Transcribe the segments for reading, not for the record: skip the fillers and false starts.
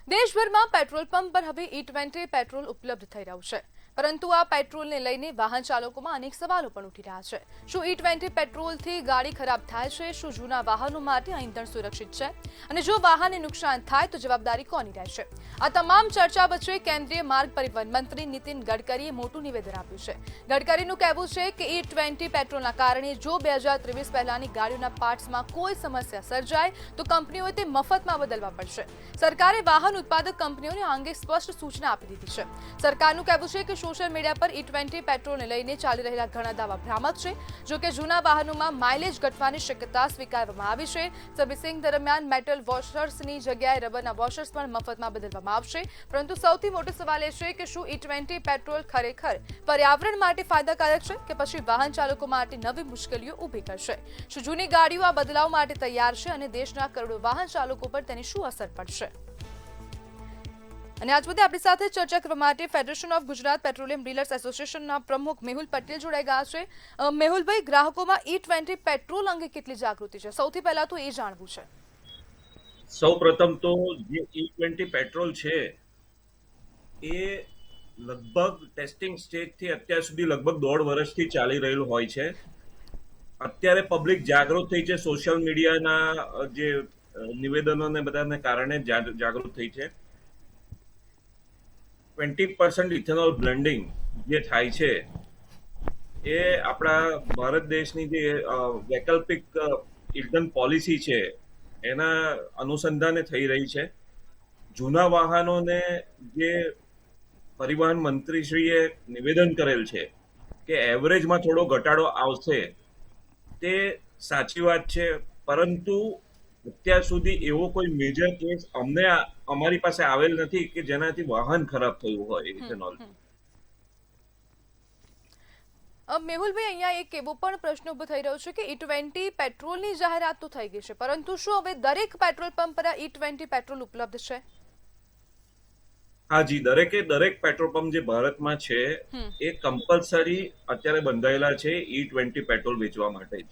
દેશભરમાં petrol pump પર હવે E20 પેટ્રોલ ઉપલબ્ધ થઈ રહ્યું છે, પરંતુ આ પેટ્રોલને લઈને વાહન ચાલકોમાં અનેક સવાલો પણ ઉઠી રહ્યા છે। શું E20 પેટ્રોલથી ગાડી ખરાબ થાય છે? શું જૂના વાહનો માટે આ ઇંધણ સુરક્ષિત છે? અને જો વાહનને નુકસાન થાય તો જવાબદારી કોની રહેશે? આ તમામ ચર્ચા વચ્ચે કેન્દ્રીય માર્ગ પરિવહન મંત્રી નીતિન ગડકરીએ મોટું નિવેદન આપ્યું છે। ગડકરીનું કહેવું છે કે E20 પેટ્રોલના કારણે જો 2023 પહેલાની ગાડીઓના પાર્ટ્સમાં કોઈ સમસ્યા સર્જાય તો કંપનીઓએ તે મફતમાં બદલવા પડશે। સરકારે વાહન उत्पादक कंपनीओं ने आंगे स्पष्ट सूचना आपी दीधी है। सरकारનું કહેવું છે કે સોશિયલ મીડિયા પર E20 પેટ્રોલને લઈને ચાલી રહેલા ઘણા દાવા ભ્રામક છે। જો કે જૂના વાહનોમાં માઇલેજ ઘટવાની શક્યતા સ્વીકારવામાં આવી છે। સર્વિસિંગ દરમિયાન મેટલ વોશર્સની જગ્યાએ રબરના વોશર્સ પણ મફતમાં બદલવામાં આવશે। પરંતુ સૌથી મોટો સવાલ એ છે કે શું E20 પેટ્રોલ ખરેખર પર્યાવરણ માટે ફાયદાકારક છે કે પછી વાહન ચાલકો માટે નવી મુશ્કેલીઓ ઊભી કરશે? શું જૂની ગાડીઓ આ બદલાવ માટે તૈયાર છે અને દેશના કરોડો વાહન ચાલકો પર તેની શું અસર પડશે? અને આજ મુદ્દે આપણી સાથે ચર્ચા કરવા માટે federation of Gujarat petroleum dealers એસોસિએશનના પ્રમુખ મેહુલ પટેલ જોડાઈ ગયા છે। મેહુલભાઈ, ગ્રાહકોમાં E20 પેટ્રોલ અંગે કેટલી જાગૃતિ છે? સૌથી પહેલા તો એ જાણવું છે। સૌપ્રથમ તો જે E20 પેટ્રોલ છે એ લગભગ ટેસ્ટિંગ સ્ટેજથી અત્યાર સુધી લગભગ 1.5 વર્ષથી ચાલી રહેલું હોય છે। અત્યારે પબ્લિક જાગૃત થઈ છે, સોશિયલ મીડિયાના જે નિવેદનોને બધાને કારણે જાગૃત થઈ છે। 20% ઇથેનોલ બ્લેન્ડિંગ જે થાય છે એ આપણા ભારત દેશની જે વૈકલ્પિક ઇંધણ પોલિસી છે એના અનુસંધાને થઈ રહી છે। જૂના વાહનોને જે પરિવહન મંત્રીશ્રીએ નિવેદન કરેલ છે કે એવરેજમાં થોડો ઘટાડો આવશે, તે સાચી વાત છે, પરંતુ અત્યાર સુધી એવો કોઈ મેજર કેસ અમારી પાસે આવેલ નથી કે જેનાથી વાહન ખરાબ થયું હોય ઇથેનોલ। મેહુલભાઈ, અહીંયા એક એવો પણ પ્રશ્ન ઉભો થઈ રહ્યો છે કે E20 પેટ્રોલની જાહેરાત તો થઈ ગઈ છે, પરંતુ શું હવે દરેક પેટ્રોલ પંપ પર E20 પેટ્રોલ ઉપલબ્ધ છે? હા જી, દરેક પેટ્રોલ પંપ જે ભારતમાં છે એ કમ્પલસરી અત્યારે બંધાયેલા છે E20 પેટ્રોલ વેચવા માટે જ।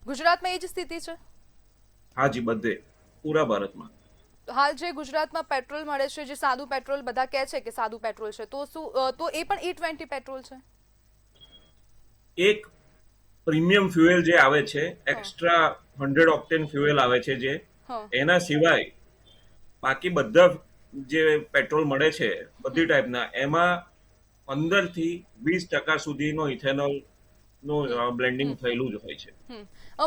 ગુજરાતમાં એ જ સ્થિતિ છે? હા જી, બધે પૂરા ભારતમાં। હાલ જે ગુજરાતમાં પેટ્રોલ મળે છે, જે સાદું પેટ્રોલ બધા કહે છે કે સાદું પેટ્રોલ છે, તો શું તો એ પણ E20 પેટ્રોલ છે? એક પ્રીમિયમ ફ્યુએલ જે આવે છે, એક્સ્ટ્રા 100 ઓક્ટેન ફ્યુએલ આવે છે, જે એના સિવાય બાકી બધા જે પેટ્રોલ મળે છે બધી ટાઈપના, એમાં 15 થી 20% સુધીનો ઇથેનોલ નું બ્લેન્ડિંગ થયેલું જ હોય છે।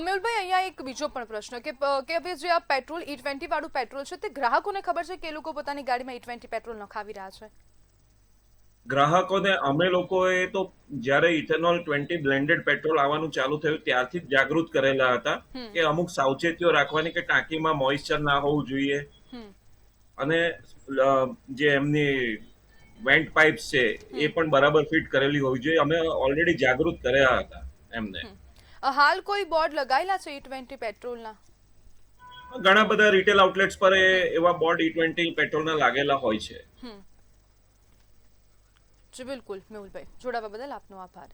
મેહુલભાઈ, અહીંયા એક બીજો પણ પ્રશ્ન કે હવે જે આ પેટ્રોલ E20 વાળું પેટ્રોલ છે તે ગ્રાહકોને ખબર છે કે એ લોકો પોતાની ગાડીમાં E20 પેટ્રોલ નખાવી રહ્યા છે? ગ્રાહકોને અમે લોકોએ તો જ્યારે ઇથેનોલ 20 બ્લેન્ડેડ પેટ્રોલ આવવાનું ચાલુ થયું ત્યારથી જ જાગૃત કરેલા હતા કે અમુક સાવચેતીઓ રાખવાની, કે ટાંકીમાં મોઇસ્ચર ના હોવું જોઈએ અને જે એમની વેન્ટ પાઇપ્સ છે એ પણ બરાબર ફિટ કરેલી હોવી જોઈએ। અમે ઓલરેડી જાગૃત કર્યા હતા એમને। હાલ કોઈ બોર્ડ લગાયેલા છે E20 પેટ્રોલના? ઘણા બધા રિટેલ આઉટલેટ્સ પર એવા બોર્ડ E20 પેટ્રોલના લાગેલા હોય છે। જી બિલકુલ મેહુલભાઈ, જોડાવા બદલ આપનો આભાર।